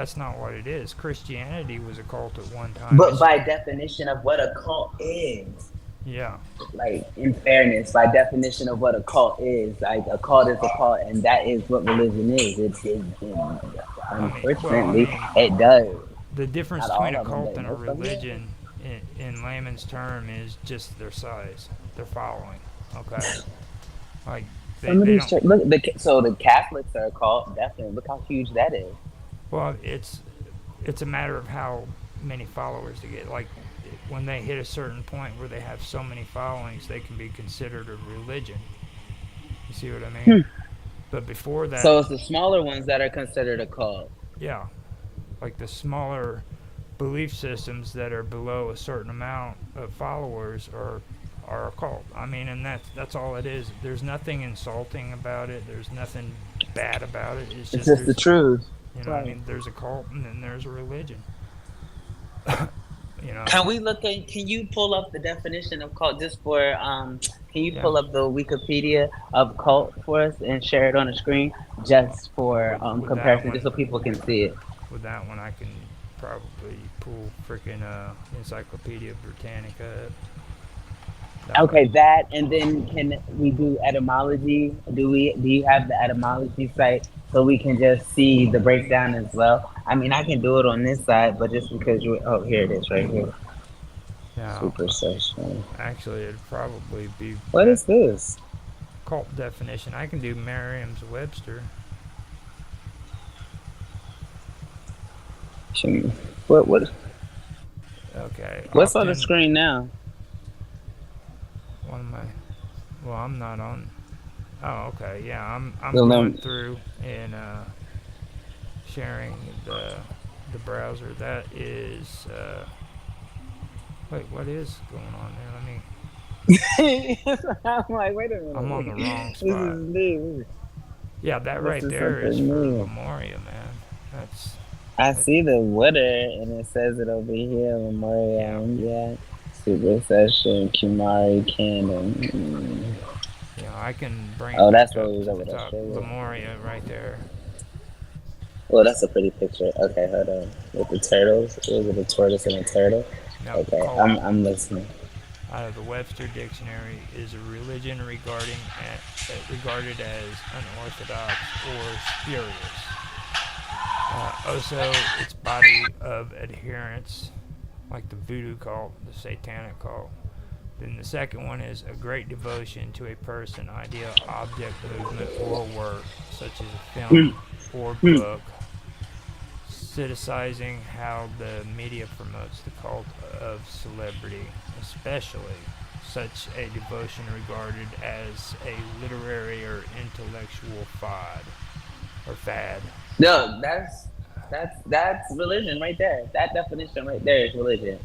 that's not what it is. Christianity was a cult at one time. But It's by definition of what a cult is, yeah. like in fairness, by definition of what a cult is, like a cult is a cult, and that is what religion is. I Unfortunately, mean, it does. the difference Not between all a of them, cult but and a most of them. religion in layman's term is just their size, their following. Okay, like Some of they these don't. church, look, so the Catholics are a cult. Definitely, look how huge that is. Well, it's a matter of how many followers they get. Like when they hit a certain point where they have so many followings, they can be considered a religion. You see what I mean? But before that, So it's the smaller ones that are considered a cult. yeah, like the smaller belief systems that are below a certain amount of followers are a cult. I mean, and that's all it is. There's nothing insulting about it. There's nothing bad about it. It's It's just just the there's, truth. I Right. mean, there's a cult and then there's a religion. you know, Can we look at? Can you pull up the definition of cult just for? Can you yeah. pull up the Wikipedia of cult for us and share it on the screen just for With that comparison, just one, so people can see it? I can probably pull freaking Encyclopedia Britannica. That way, Okay, that, and then can we do etymology? Do we? Do you have the etymology site so we can just see the breakdown as well? I mean, I can do it on this side, but just because you, oh, here it is, right here. yeah. Super session. Actually, it'd probably be What is this? cult definition. I can do Merriam's-Webster. What? Okay, What's on the often screen now? one of my. Well, I'm not on. Oh, okay. Yeah, I'm The going num- through and sharing the browser. That is. Wait, what is going on there? Let me. I'm like, wait a I'm on minute. the wrong This spot. is new. Yeah, that This right is there is something for new. Lemuria, man. That's. I That, see the water, and it says it over here, yeah. Memorial. Yeah. Super Session, Kumari Canon. I can bring it Oh, back that's what up we was to over the there. top. Sugar. Lemuria right there. Oh, that's a pretty picture. Okay, hold on. With the turtles, is it a tortoise and a turtle? Now, Okay, cult I'm listening. out of the Webster Dictionary is a religion regarded as unorthodox or spurious. Also, its body of adherents, like the voodoo cult, the satanic cult. Then the second one is a great devotion to a person, idea, object, movement, or work, such as a film or book, criticizing how the media promotes the cult of celebrity, especially such a devotion regarded as a literary or intellectual fad. No, that's religion right there. That definition right there is religion.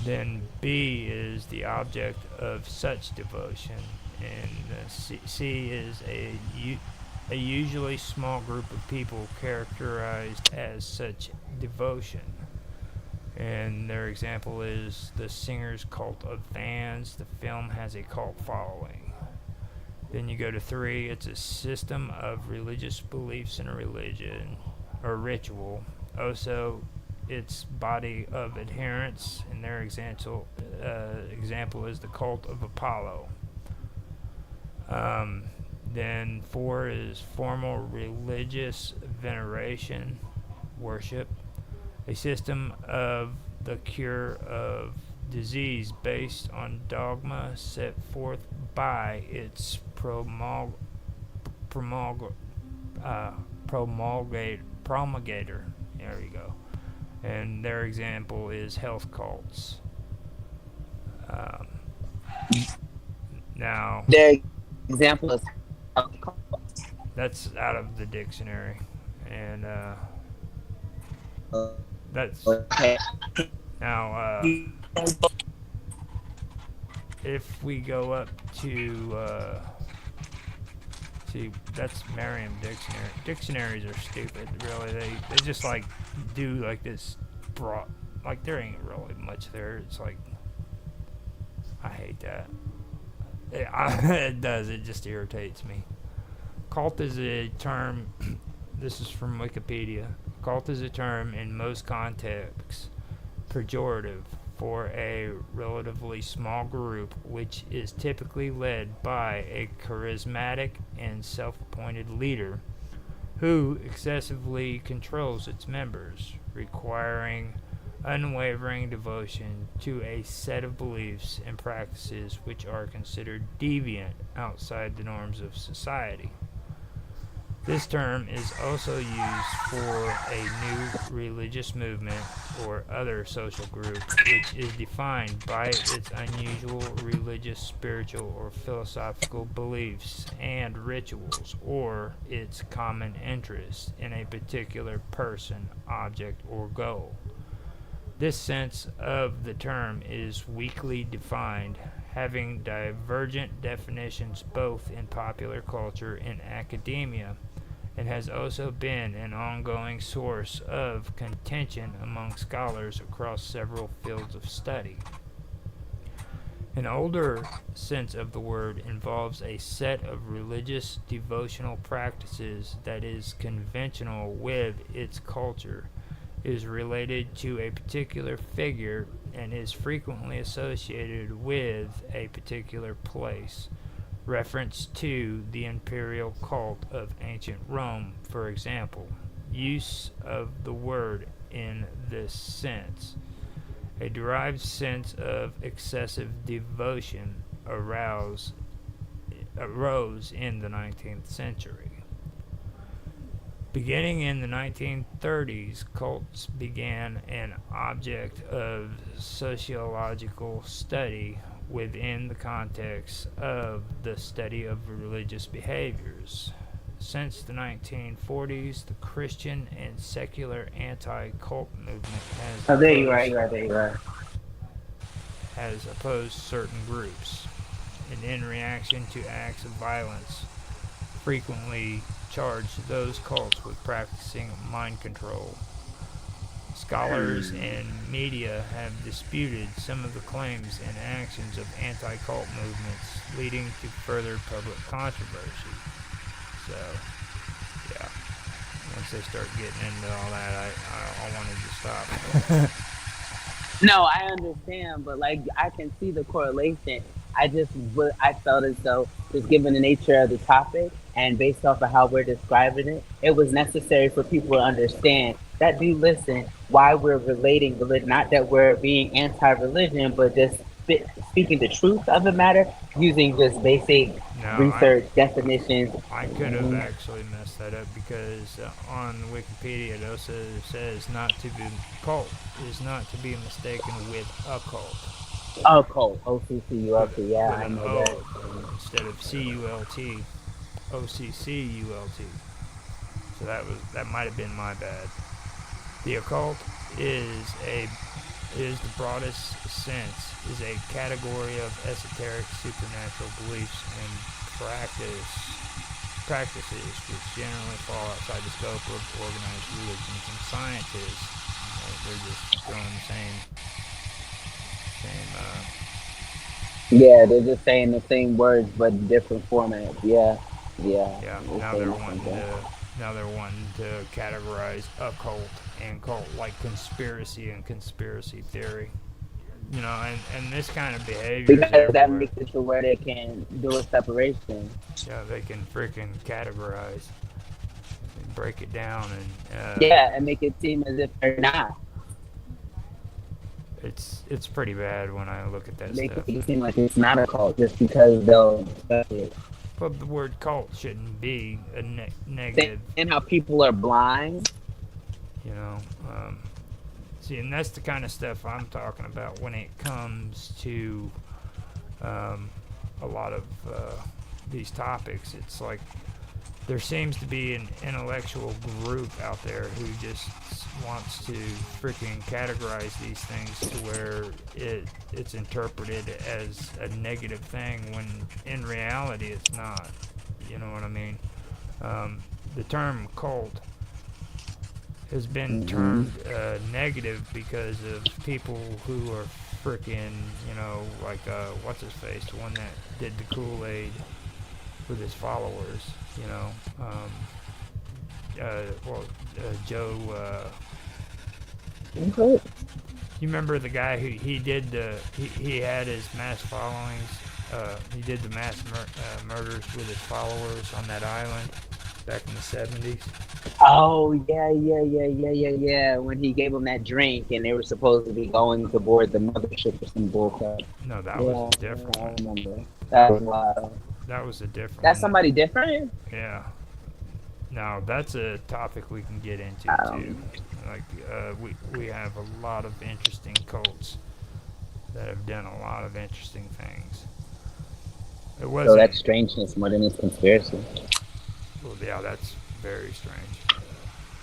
Then B is the object of such devotion, and C is a usually small group of people characterized as such devotion. And their example is the singer's cult of fans. The film has a cult following. Then you go to 3, it's a system of religious beliefs in a religion or ritual. Also, its body of adherents, and their example is the cult of Apollo. Um, then 4 is formal religious veneration, worship, a system of the cure of disease based on dogma set forth by its promulg- promulgator. There you go. And their example is health cults. Um, now, Their example is that's out of the dictionary, and that's okay. now. If we go up to see, that's Merriam Dictionary. Dictionaries are stupid, really. They just like do like this broad, like there ain't really much there. It's like I hate that. It does. It just irritates me. Cult is a term. This is from Wikipedia. Cult is a term in most contexts pejorative for a relatively small group which is typically led by a charismatic and self-appointed leader who excessively controls its members, requiring unwavering devotion to a set of beliefs and practices which are considered deviant outside the norms of society. This term is also used for a new religious movement or other social group which is defined by its unusual religious, spiritual, or philosophical beliefs and rituals, or its common interest in a particular person, object, or goal. This sense of the term is weakly defined, having divergent definitions both in popular culture and academia, and has also been an ongoing source of contention among scholars across several fields of study. An older sense of the word involves a set of religious devotional practices that is conventional with its culture, is related to a particular figure, and is frequently associated with a particular place. Reference to the imperial cult of ancient Rome, for example. Use of the word in this sense. A derived sense of excessive devotion arose in the 19th century. Beginning in the 1930s, cults began an object of sociological study within the context of the study of religious behaviors. Since the 1940s, the Christian and secular anti-cult movement Oh, there you are. There you are. has opposed certain groups, and in reaction to acts of violence, frequently charged those cults with practicing mind control. Scholars and media have disputed some of the claims and actions of anti-cult movements, leading to further public controversy. So, yeah, once they start getting into all that, I wanted to stop. No, I understand, but like I can see the correlation. I felt as though, just given the nature of the topic and based off of how we're describing it, it was necessary for people to understand that do listen why we're relating religion. Not that we're being anti-religion, but just speaking the truth of the matter using just basic Now, research definitions. I could have actually messed that up because on Wikipedia it also says not to be cult is not to be mistaken with a cult. Oh, cool. OCCULT. Yeah, With I an know O that. instead of CULT, OCCULT. So that might have been my bad. The occult is the broadest sense is a category of esoteric supernatural beliefs and practices which generally fall outside the scope of organized religions and sciences. They're just throwing the same. Yeah, they're just saying the same words but different formats. Yeah, yeah. Yeah. They're Now saying they're the same wanting thing. to. Now they're wanting to categorize occult and cult like conspiracy and conspiracy theory. And this kind of behavior is Because that everywhere. makes it to where they can do a separation. Yeah, they can freaking categorize and break it down, and Yeah, and make it seem as if they're not. it's pretty bad when I look at that Make stuff. it seem like it's not a cult just because they'll discuss it. But the word cult shouldn't be a negative. And how people are blind. You know. See, and that's the kind of stuff I'm talking about when it comes to a lot of these topics. It's like there seems to be an intellectual group out there who just wants to freaking categorize these things to where it's interpreted as a negative thing when in reality it's not. You know what I mean? The term cult has been termed negative because of people who are freaking, like what's his face, the one that did the Kool-Aid with his followers, Joe. Okay. You remember the guy who he had his mass followings. He did the mass murders with his followers on that island back in the 70s. Oh yeah. When he gave them that drink and they were supposed to be going to board the mothership or some bullcrap. No, that was Yeah, a different I one. remember. That was wild. That was a different That's one. somebody different. Yeah. Now that's a topic we can get into too. Um, Like we have a lot of interesting cults that have done a lot of interesting things. It so wasn't. that's strangeness more than it's conspiracy. Well, yeah, that's very strange.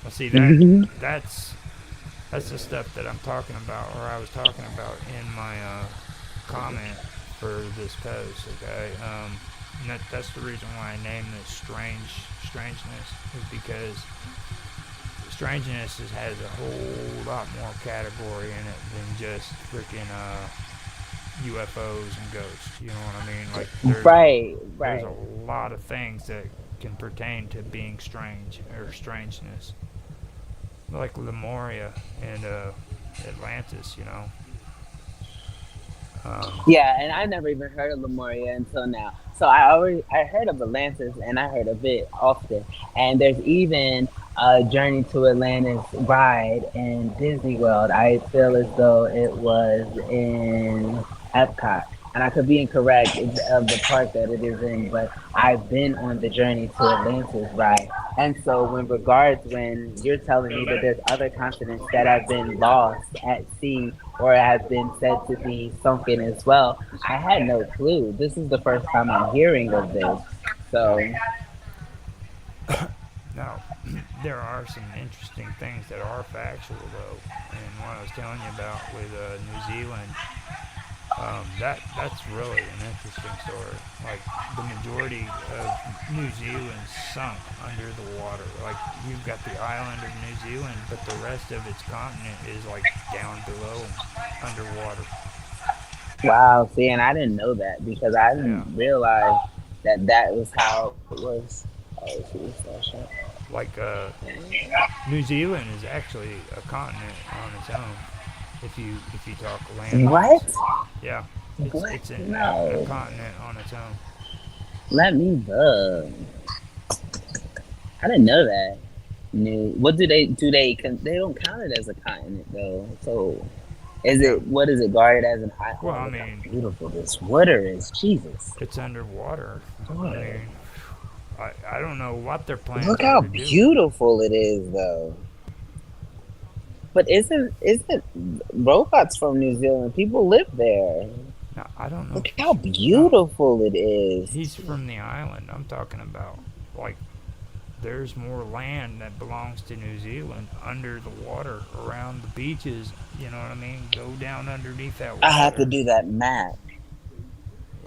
Well, see Hmm. that's the stuff that I'm talking about, or I was talking about in my comment for this post. Okay, that's the reason why I named this strangeness is because strangeness has a whole lot more category in it than just freaking UFOs and ghosts. You know what I mean? Like Right, there's a right. lot of things that can pertain to being strange or strangeness, like Lemuria and Atlantis. You know. Um, Yeah, and I never even heard of Lemuria until now. So I heard of Atlantis and I heard of it often. And there's even a Journey to Atlantis ride in Disney World. I feel as though it was in Epcot. And I could be incorrect of the park that it is in, but I've been on the Journey to Atlantis ride. And so, when you're telling me that there's other continents that have been lost at sea or have been said to be sunken as well, I had no clue. This is the first time I'm hearing of this. yeah. So, Now, there are some interesting things that are factual, though. And what I was telling you about with New Zealand, that's really an interesting story. Like the majority of New Zealand sunk under the water. Like you've got the island of New Zealand, but the rest of its continent is like down below underwater. wow, see, and I didn't know that because I Yeah, didn't realize that that was how it was. Oh, see, this shot. like New Zealand is actually a continent on its own. If you talk landmass, What? yeah, What? it's a No. continent on its own. Let me look. I didn't know that. New. What do? They don't count it as a continent though. So is Yeah. it? What is it guarded as an island? Well, Oh, I look how mean, beautiful this water is. Jesus. it's underwater. I Water. mean, I don't know what their plans Look are how to do with it. beautiful it is though. But isn't robots from New Zealand? People live there. Now, I don't know Look if how no, beautiful it is. he's from the island. I'm talking about like there's more land that belongs to New Zealand under the water around the beaches. You know what I mean? Go down underneath that I have to water. do that map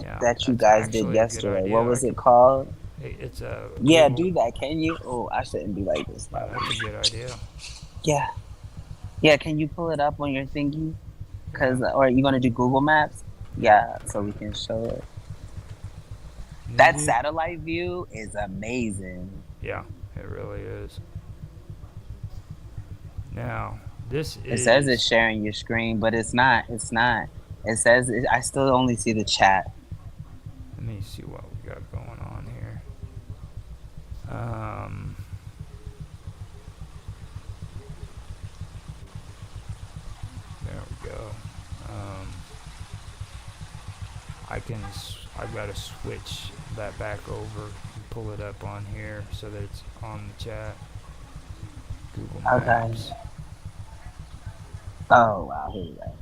Yeah, that you that's guys did actually a good yesterday. What idea. was it called? It's a Yeah, Google. do that. Can you? Oh, I shouldn't be like this. Yeah, that's a good idea. Yeah, yeah. Can you pull it up on your thingy? Yeah, Cause, or are you gonna do Google Maps? Yeah, so we can show it. New That Zealand. satellite view is amazing. Yeah, it really is. Now, this It says it's is. sharing your screen, but it's not. It's not. It says I still only see the chat. Let me see what we got going on here. Um, there we go. Um, I've got to switch that back over and pull it up on here so that it's on the chat. Google Okay. Maps. Oh wow, here we go.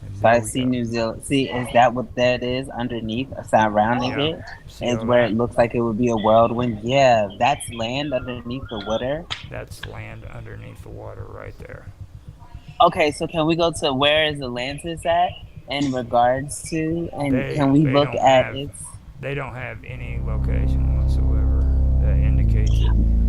And So there I we see go. New Zealand. See, is that what that is underneath, surrounding Yeah. it? See Is all where that? it looks like it would be a whirlwind. Yeah, that's land underneath the water. That's land underneath the water right there. Okay, so can we go to where is Atlantis at in regards to, and They can we they look don't at have its? they don't have any location whatsoever that indicates it.